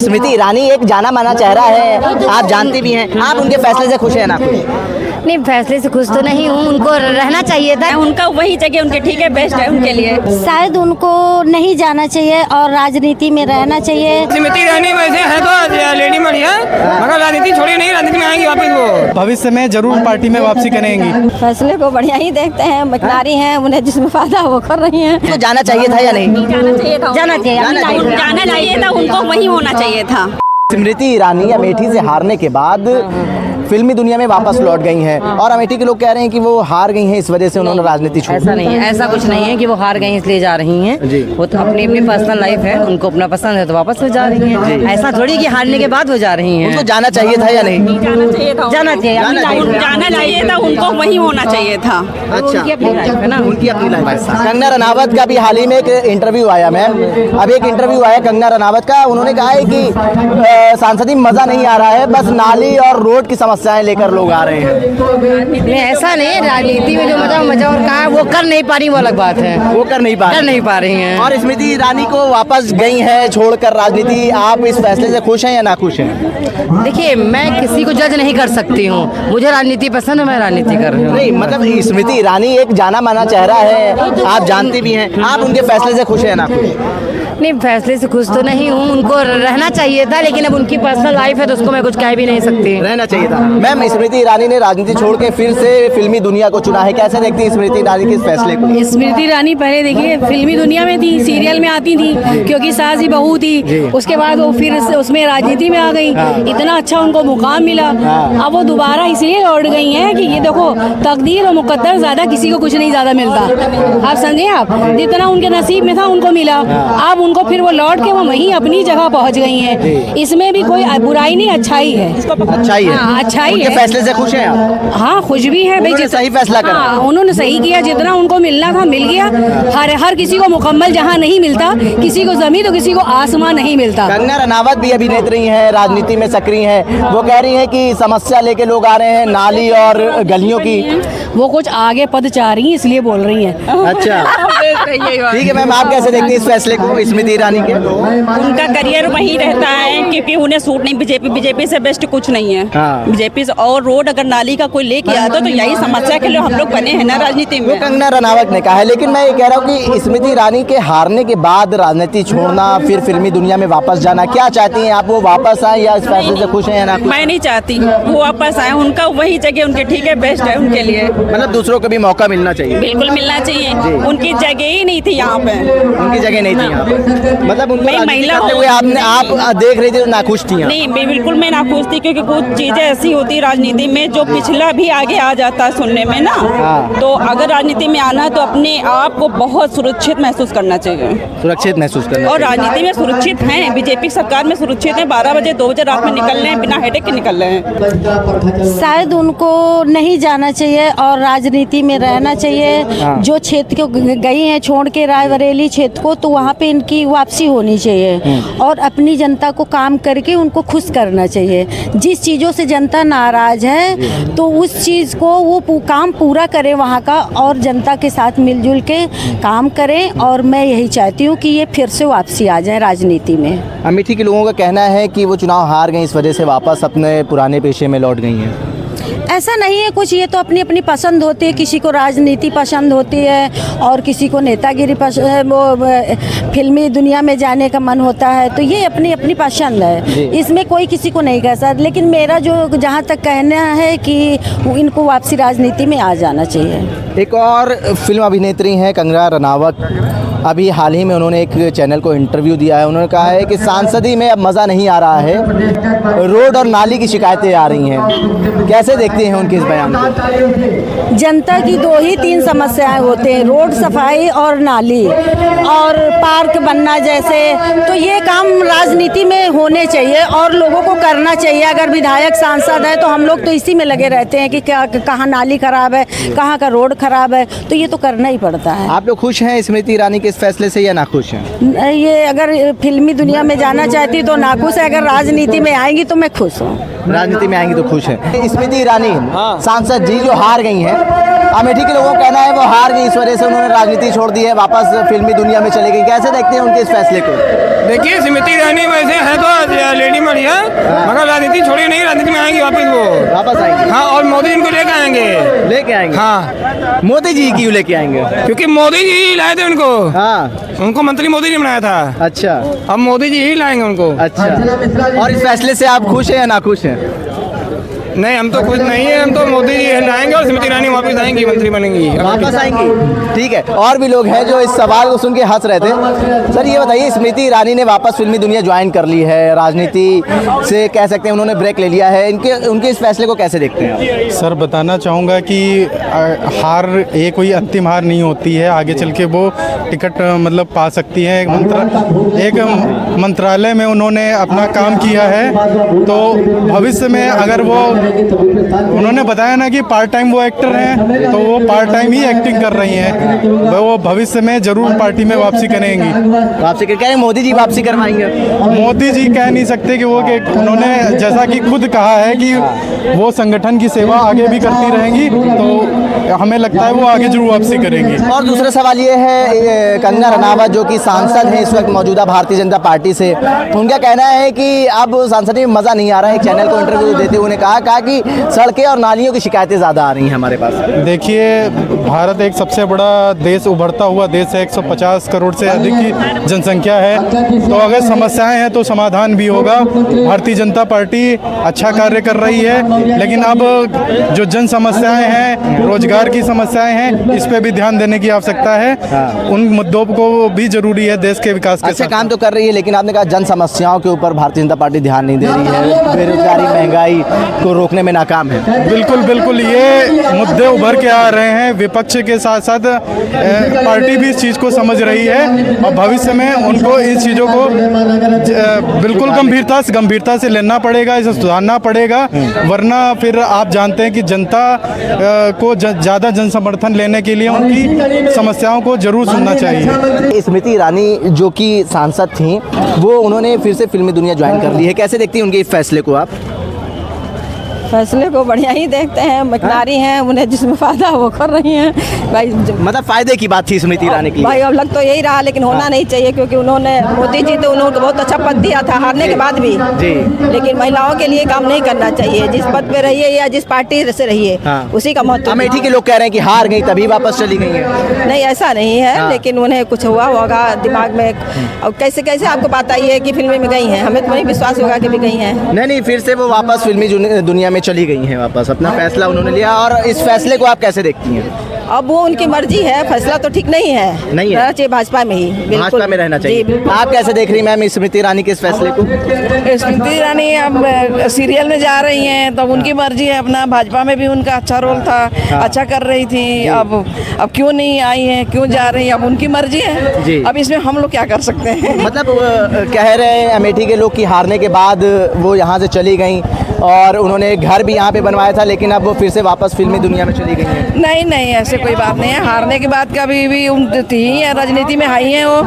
स्मृति ईरानी एक जाना माना चेहरा है, आप जानते भी हैं। आप उनके फैसले से खुश हैं ना खुश? नहीं, फैसले से खुश तो नहीं हूँ। उनको रहना चाहिए था, उनका वही जगह उनके ठीक है, बेस्ट है उनके लिए। शायद उनको नहीं जाना चाहिए और राजनीति में रहना चाहिए। स्मृति ईरानी वैसे है तो लेडी बढ़िया, मगर राजनीति छोड़ी नहीं, राजनीति में आएंगी वापस। वो भविष्य में जरूर पार्टी में वापसी करेंगी। फैसले को बढ़िया ही देखते हैं, नारी हैं, उन्हें जिसमें फायदा वो कर रही हैं। तो जाना चाहिए था या नहीं? जाना चाहिए था, जाना चाहिए, जाना चाहिए था, उनको वही होना चाहिए था। स्मृति ईरानी अमेठी से हारने के बाद फिल्मी दुनिया में वापस लौट गई हैं और अमेठी के लोग कह रहे हैं कि वो हार गई हैं, इस वजह से उन्होंने राजनीति छोड़ी। ऐसा नहीं है, ऐसा कुछ नहीं है कि वो हार गई इसलिए जा रही हैं। जी। वो तो अपनी अपनी पर्सनल लाइफ है, उनको अपना पसंद है तो वापस वो जा रही हैं। ऐसा थोड़ी कि हारने के बाद वो जा रही हैं। उनको जाना चाहिए था या नहीं? जाना चाहिए था, जाना चाहिए, अपनी लाइफ है। जाना चाहिए था, उनको वही होना चाहिए था। अच्छा, उनकी अपनी लाइफ है ना, उनकी अपनी लाइफ है। कंगना रनावत का भी हाल ही में एक इंटरव्यू आया मैम, अभी एक इंटरव्यू आया कंगना रनावत का। उन्होंने कहा है कि सांसदी में मजा नहीं आ रहा है, बस नाली और रोड की समस्याएं लेकर लोग आ रहे हैं। नहीं ऐसा नहीं, राजनीति में जो मजा और कहा वो कर नहीं पा रही, वो अलग बात है। वो कर नहीं पा रही हैं। और स्मृति ईरानी को वापस गई है छोड़कर राजनीति, आप इस फैसले से खुश हैं या ना खुश हैं? देखिए, मैं किसी को जज नहीं कर सकती हूँ, मुझे राजनीति पसंद है, मैं राजनीति कर रही हूँ। नहीं मतलब स्मृति ईरानी एक जाना माना चेहरा है, आप जानते भी हैं। आप उनके फैसले से खुश हैं ना खुश? नहीं, फैसले से खुश तो नहीं हूँ। उनको रहना चाहिए था, लेकिन अब उनकी पर्सनल लाइफ है तो उसको मैं कुछ कह भी नहीं सकती। रहना चाहिए था। मैम, स्मृति ईरानी ने राजनीति छोड़ के फिर से फिल्मी दुनिया को चुना है, कैसे देखती है स्मृति ईरानी के इस फैसले को? स्मृति ईरानी पहले देखिए फिल्मी दुनिया में थी, सीरियल में आती थी क्योंकि सास ही बहू थी, उसके बाद वो फिर उसमें राजनीति में आ गई। इतना अच्छा उनको मुकाम मिला, अब वो दोबारा इसलिए लौट गई हैं कि ये देखो तकदीर और मुकद्दर, ज्यादा किसी को कुछ नहीं ज्यादा मिलता। आप समझे, आप जितना उनके नसीब में था उनको मिला, अब उनको फिर वो लौट के वो वहीं अपनी जगह पहुंच गई हैं। इसमें भी कोई बुराई नहीं, अच्छाई है। अच्छाई है, अच्छाई उनके है। फैसले से खुश हैं आप? हाँ, खुश भी है भाई, सही फैसला करा। हाँ, उन्होंने सही किया, जितना उनको मिलना था मिल गया। हर किसी को मुकम्मल जहाँ नहीं मिलता, किसी को जमीन तो किसी को आसमान नहीं मिलता। कंगना रनावत भी अभिनेत्री हैं, राजनीति में सक्रिय हैं, वो कह रही हैं कि समस्या लेके लोग आ रहे हैं, नाली और गलियों की। वो कुछ आगे पद चाह रही हैं इसलिए बोल रही हैं। अच्छा, ठीक है मैम, आप कैसे देखती हैं इस फैसले को स्मृति ईरानी के? उनका करियर वही रहता है क्योंकि उन्हें सूट नहीं, बीजेपी से बेस्ट कुछ नहीं है। हाँ। बीजेपी से और रोड अगर नाली का कोई लेके आता तो यही समस्या के लिए हम लोग बने हैं ना राजनीति वो में। कंगना रनावत ने कहा है, लेकिन मैं ये कह रहा हूँ कि स्मृति ईरानी के हारने के बाद राजनीति छोड़ना, फिर फिल्मी दुनिया में वापस जाना, क्या चाहती हैं आप? वो वापस आए या इस फैसले से खुश हैं या ना? मैं नहीं चाहती वो वापस आए, उनका वही जगह उनके ठीक है, बेस्ट है उनके लिए। मतलब दूसरों को भी मौका मिलना चाहिए। बिल्कुल मिलना चाहिए, उनकी जगह ही नहीं थी यहाँ पे। उनकी जगह नहीं थी यहाँ पे, मतलब उनको राजनीति महिला करते हुए आप देख रही थी तो नाखुश थी? नहीं, बिल्कुल मैं नाखुश थी क्योंकि कुछ चीजें ऐसी होती राजनीति में जो पिछला भी आगे आ जाता है सुनने में ना। तो अगर राजनीति में आना है तो अपने आप को बहुत सुरक्षित महसूस करना चाहिए। सुरक्षित महसूस करना और राजनीति में सुरक्षित हैं, बीजेपी सरकार में सुरक्षित हैं। 12 बजे 2 बजे रात में निकल रहे हैं, बिना हेडेक के निकल रहे हैं। शायद उनको नहीं जाना चाहिए और राजनीति में रहना चाहिए। जो क्षेत्र को गई हैं छोड़ के, रायबरेली क्षेत्र को, तो वहाँ पे इनकी वापसी होनी चाहिए और अपनी जनता को काम करके उनको खुश करना चाहिए। जिस चीज़ों से जनता नाराज है तो उस चीज़ को वो काम पूरा करे वहाँ का, और जनता के साथ मिलजुल के काम करें। और मैं यही चाहती हूँ कि ये फिर से वापसी आ जाए राजनीति में। अमेठी के लोगों का कहना है कि वो चुनाव हार गई, इस वजह से वापस अपने पुराने पेशे में लौट गई हैं। ऐसा नहीं है कुछ, ये तो अपनी अपनी पसंद होती है। किसी को राजनीति पसंद होती है और किसी को नेतागिरी वो फिल्मी दुनिया में जाने का मन होता है, तो ये अपनी अपनी पसंद है, इसमें कोई किसी को नहीं कह सकता। लेकिन मेरा जो जहाँ तक कहना है कि इनको वापसी राजनीति में आ जाना चाहिए। एक और फिल्म अभिनेत्री हैं कंगना रनावत, अभी हाल ही में उन्होंने एक चैनल को इंटरव्यू दिया है। उन्होंने कहा है कि सांसदी में अब मज़ा नहीं आ रहा है, रोड और नाली की शिकायतें आ रही हैं। कैसे देखते हैं उनके इस बयान को? जनता की 2 ही 3 समस्याएं होते हैं, रोड सफाई और नाली और पार्क बनना जैसे। तो ये काम राजनीति में होने चाहिए और लोगों को करना चाहिए। अगर विधायक सांसद है तो हम लोग तो इसी में लगे रहते हैं कि क्या कहाँ नाली खराब है, कहाँ का रोड खराब है, तो ये तो करना ही पड़ता है। आप लोग खुश हैं स्मृति ईरानी के इस फैसले से या नाखुश हैं? ये अगर फिल्मी दुनिया में जाना चाहती तो नाखुश है, अगर राजनीति में आएंगी तो मैं खुश हूँ। राजनीति में आएंगी तो खुश हैं। स्मृति ईरानी सांसद जी जो हार गई हैं, अमेठी के लोगों का कहना है वो हार गई, इस वजह से उन्होंने राजनीति छोड़ दी है, वापस फिल्मी दुनिया में चली गई। कैसे देखते हैं उनके इस फैसले को? देखिए स्मृति ईरानी वैसे है तो लेडी बढ़िया, मगर राजनीति छोड़ी नहीं, राजनीति में आएंगी वापस आएंगे। हाँ, और मोदी इनको लेके आएंगे। हाँ, मोदी जी क्यों लेके आएंगे? क्योंकि मोदी जी ही लाए थे उनको। हाँ, उनको मंत्री मोदी ने बनाया था। अच्छा, अब मोदी जी ही लाएंगे उनको। अच्छा, और इस फैसले से आप खुश हैं या नाखुश हैं? नहीं, हम तो खुश नहीं है, हम तो मोदी जी लाएंगे और स्मृति ईरानी वापस आएंगी, मंत्री बनेंगी, वापस आएंगी। ठीक है, और भी लोग हैं जो इस सवाल को सुन के हंस रहे थे। सर ये बताइए, स्मृति ईरानी ने वापस फिल्मी दुनिया ज्वाइन कर ली है, राजनीति से कह सकते हैं उन्होंने ब्रेक ले लिया है, उनके इस फैसले को कैसे देखते हैं आप? सर बताना चाहूँगा कि हार ये कोई अंतिम हार नहीं होती है, आगे चल के वो टिकट मतलब पा सकती है। एक मंत्रालय में उन्होंने अपना काम किया है, तो भविष्य में अगर वो, उन्होंने बताया ना कि पार्ट टाइम वो एक्टर हैं, तो वो पार्ट टाइम ही एक्टिंग कर रही हैं, वो भविष्य में जरूर पार्टी में वापसी करेंगी। वापसी कर, क्या मोदी जी वापसी करवाएंगे? मोदी जी कह नहीं सकते कि वो, कि उन्होंने जैसा कि खुद कहा है कि वो संगठन की सेवा आगे भी करती रहेंगी, तो हमें लगता है वो आगे जरूर वापसी करेंगी। और दूसरा सवाल ये है, कंगना रनावत जो कि सांसद हैं इस वक्त मौजूदा भारतीय जनता पार्टी से, उनका कहना है कि अब सांसद में मज़ा नहीं आ रहा है। एक चैनल को इंटरव्यू देते हुए उन्होंने कहा कि सड़कें और नालियों की शिकायतें ज़्यादा आ रही हैं हमारे पास। देखिए, भारत एक सबसे बड़ा देश, उभरता हुआ देश है, 150 करोड़ से अधिक की जनसंख्या है, तो अगर समस्याएं हैं तो समाधान भी होगा। भारतीय जनता पार्टी अच्छा कार्य कर रही है, लेकिन अब जो जन समस्याएं हैं, रोजगार की समस्याएं हैं, इस पे भी ध्यान देने की आवश्यकता है। उन मुद्दों को भी जरूरी है देश के विकास के। अच्छा काम तो कर रही है, लेकिन आपने कहा जन समस्याओं के ऊपर भारतीय जनता पार्टी ध्यान नहीं दे रही है, बेरोजगारी, महंगाई को रोकने में नाकाम है। बिल्कुल बिल्कुल, ये मुद्दे उभर के आ रहे हैं। विपक्ष के साथ साथ पार्टी भी इस चीज़ को समझ रही है, और भविष्य में उनको इन चीज़ों को बिल्कुल गंभीरता से लेना पड़ेगा, इसे सुधारना पड़ेगा, वरना फिर आप जानते हैं कि जनता को ज़्यादा जन समर्थन लेने के लिए उनकी समस्याओं को जरूर सुनना चाहिए। स्मृति ईरानी जो कि सांसद थी, वो उन्होंने फिर से फिल्मी दुनिया ज्वाइन कर ली है, कैसे देखती हैं उनके इस फैसले को आप? फैसले को बढ़िया ही देखते हैं, मकनारी हैं, उन्हें जिसमें फायदा वो कर रही हैं भाई। मतलब फायदे की बात थी स्मृति ईरानी की भाई, अब लग तो यही रहा, लेकिन होना नहीं चाहिए, क्योंकि उन्होंने, मोदी जी तो उन्होंने बहुत अच्छा पद दिया था हारने के बाद भी जी, लेकिन महिलाओं के लिए काम नहीं करना चाहिए। जिस पद पे रहिए या जिस पार्टी से रहिए, उसी का महत्व। अमेठी के लोग कह रहे हैं कि हार गई तभी वापस चली गई है। नहीं, ऐसा नहीं है, लेकिन उन्हें कुछ हुआ होगा दिमाग में। और कैसे कैसे आपको पता ही है कि फिल्में में गई हैं? हमें तो नहीं विश्वास होगा कि भी गई हैं। नहीं, फिर से वो वापस फिल्मी दुनिया में चली गई हैं, वापस अपना फैसला उन्होंने लिया। और इस फैसले को आप कैसे देखती हैं? अब वो उनकी मर्जी है, फैसला तो ठीक नहीं है, नहीं है, रहना चाहिए भाजपा में ही, भाजपा में रहना चाहिए। आप कैसे देख रही मैम स्मृति ईरानी के इस फैसले को? स्मृति ईरानी अब सीरियल में जा रही हैं, तो उनकी मर्जी है, अपना भाजपा में भी उनका अच्छा रोल था, अच्छा कर रही थी। अब क्यों नहीं आई है, क्यों जा रही है, अब उनकी मर्जी है। अब इसमें हम लोग क्या कर सकते हैं? मतलब कह रहे हैं अमेठी के लोग कि हारने के बाद वो यहाँ से चली गई, और उन्होंने घर भी यहाँ पे बनवाया था, लेकिन अब वो फिर से वापस फिल्मी दुनिया में चली गई हैं। नहीं, ऐसे कोई बात नहीं है। हारने के बाद कभी भी थी है, राजनीति में आई हैं वो,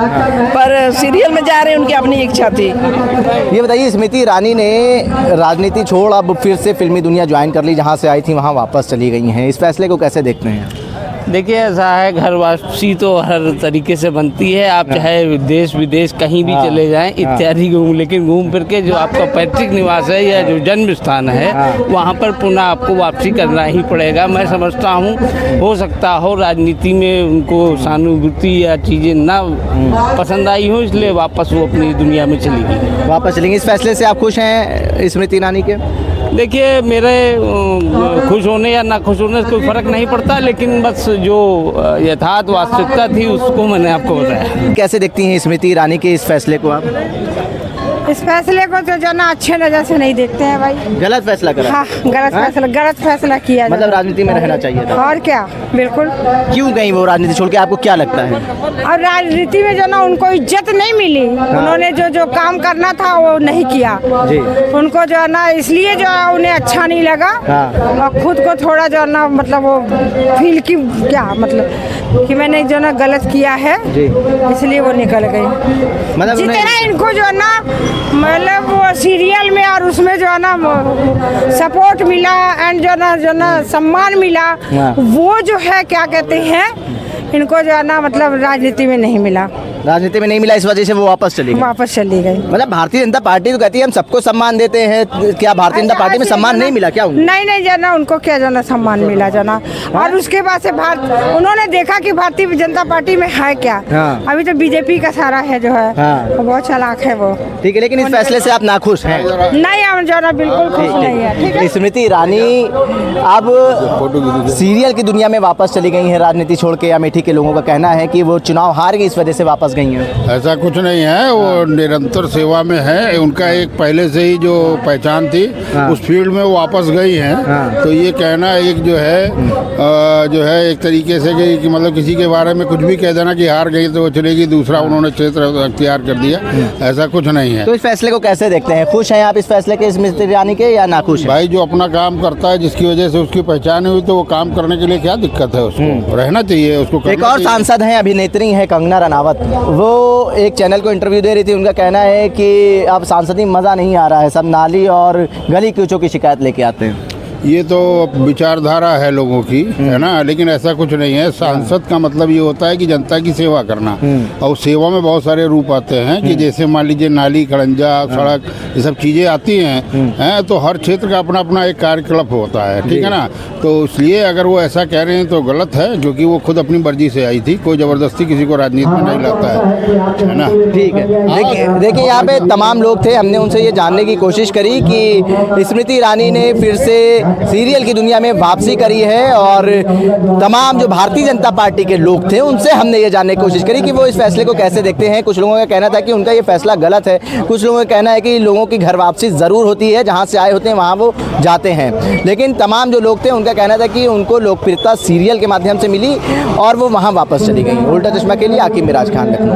पर सीरियल में जा रहे हैं, उनकी अपनी इच्छा थी। ये बताइए, स्मृति ईरानी ने राजनीति छोड़ अब फिर से फिल्मी दुनिया ज्वाइन कर ली, जहाँ से आई थी वहाँ वापस चली गई हैं, इस फैसले को कैसे देखते हैं? देखिए, ऐसा है, घर वापसी तो हर तरीके से बनती है, आप चाहे देश विदेश कहीं भी चले जाएं, इत्यादि घूम, लेकिन घूम फिर के जो आपका पैतृक निवास है या जो जन्म स्थान है, वहाँ पर पुनः आपको वापसी करना ही पड़ेगा। मैं समझता हूँ, हो सकता हो राजनीति में उनको सहानुभूति या चीज़ें ना पसंद आई हो, इसलिए वापस वो अपनी दुनिया में चली गई, वापस चलेंगे। इस फैसले से आप खुश हैं स्मृति ईरानी के? देखिए, मेरे खुश होने या ना खुश होने से कोई फ़र्क नहीं पड़ता, लेकिन बस जो यथार्थ वास्तविकता थी उसको मैंने आपको बताया। कैसे देखती हैं स्मृति ईरानी के इस फैसले को आप? इस फैसले को तो जो ना अच्छे नजर से नहीं देखते हैं भाई। गलत फैसला करा। हाँ, गलत फैसला किया। मतलब राजनीति में रहना चाहिए था। और क्या, बिल्कुल। क्यों गई वो राजनीति छोड़ के, आपको क्या लगता है? और राजनीति में जो ना उनको इज्जत नहीं मिली, उन्होंने जो काम करना था वो नहीं किया जी। उनको जो है ना, इसलिए जो है उन्हें अच्छा नहीं लगा, और खुद को थोड़ा जो है ना, मतलब वो फील की क्या मतलब कि मैंने जो ना गलत किया है, इसलिए वो निकल गई। मतलब जितना इनको जो है ना, मतलब वो सीरियल में और उसमें जो है ना सपोर्ट मिला एंड जो ना सम्मान मिला, वो जो है क्या कहते हैं, इनको जो है ना मतलब राजनीति में नहीं मिला। राजनीति में नहीं मिला, इस वजह से वो वापस चली गई। मतलब भारतीय जनता पार्टी तो कहती है हम सबको सम्मान देते हैं, क्या भारतीय जनता पार्टी में सम्मान नहीं मिला क्या उनको? नहीं जाना, उनको क्या जाना सम्मान मिला जाना। और उसके बाद से उन्होंने देखा कि भारतीय जनता पार्टी में है क्या। अभी तो बीजेपी का सारा है जो है, बहुत चालाक है वो। ठीक है, लेकिन इस फैसले से आप नाखुश हैं? नहीं, हम जो है बिल्कुल खुश नहीं है। स्मृति ईरानी अब सीरियल की दुनिया में वापस चली गई है राजनीति छोड़ के। अमेठी के लोगों का कहना है कि वो चुनाव हार गई, इस वजह से वापस गई हैं। ऐसा कुछ नहीं है, वो निरंतर सेवा में है। उनका एक पहले से ही जो पहचान थी उस फील्ड में वो वापस गई हैं। तो ये कहना एक जो है एक तरीके से कि मतलब किसी के बारे में कुछ भी कह देना कि हार गई तो वो चलेगी, दूसरा उन्होंने क्षेत्र अख्तियार कर दिया, ऐसा कुछ नहीं है। तो इस फैसले को कैसे देखते हैं? खुश हैं आप इस फैसले के, स्मृति ईरानी के, या नाखुश? भाई जो अपना काम करता है, जिसकी वजह से उसकी पहचान हुई, तो वो काम करने के लिए क्या दिक्कत है, उसको रहना चाहिए, उसको। एक और सांसद हैं, अभिनेत्री हैं कंगना रनावत, वो एक चैनल को इंटरव्यू दे रही थी। उनका कहना है कि अब सांसदी में मज़ा नहीं आ रहा है, सब नाली और गली कूचों की शिकायत लेके आते हैं। ये तो विचारधारा है लोगों की, है ना, लेकिन ऐसा कुछ नहीं है। सांसद का मतलब ये होता है कि जनता की सेवा करना, और सेवा में बहुत सारे रूप आते हैं कि जैसे मान लीजिए नाली, खड़ंजा, सड़क, ये सब चीज़ें आती हैं, तो हर क्षेत्र का अपना अपना एक कार्यकलाप होता है, ठीक है ना। तो इसलिए अगर वो ऐसा कह रहे हैं तो गलत है, क्योंकि वो खुद अपनी मर्जी से आई थी, कोई ज़बरदस्ती किसी को राजनीति में नहीं लाता है ना। ठीक है, देखिए यहाँ पे तमाम लोग थे, हमने उनसे ये जानने की कोशिश करी कि स्मृति ईरानी ने फिर से सीरियल की दुनिया में वापसी करी है, और तमाम जो भारतीय जनता पार्टी के लोग थे उनसे हमने ये जानने की कोशिश करी कि वो इस फैसले को कैसे देखते हैं। कुछ लोगों का कहना था कि उनका ये फैसला गलत है, कुछ लोगों का कहना है कि लोगों की घर वापसी ज़रूर होती है, जहाँ से आए होते हैं वहाँ वो जाते हैं। लेकिन तमाम जो लोग थे उनका कहना था कि उनको लोकप्रियता सीरियल के माध्यम से मिली और वो वहाँ वापस चली गई। उल्टा चश्मा के लिए आकिब मिराज खान, लखनऊ।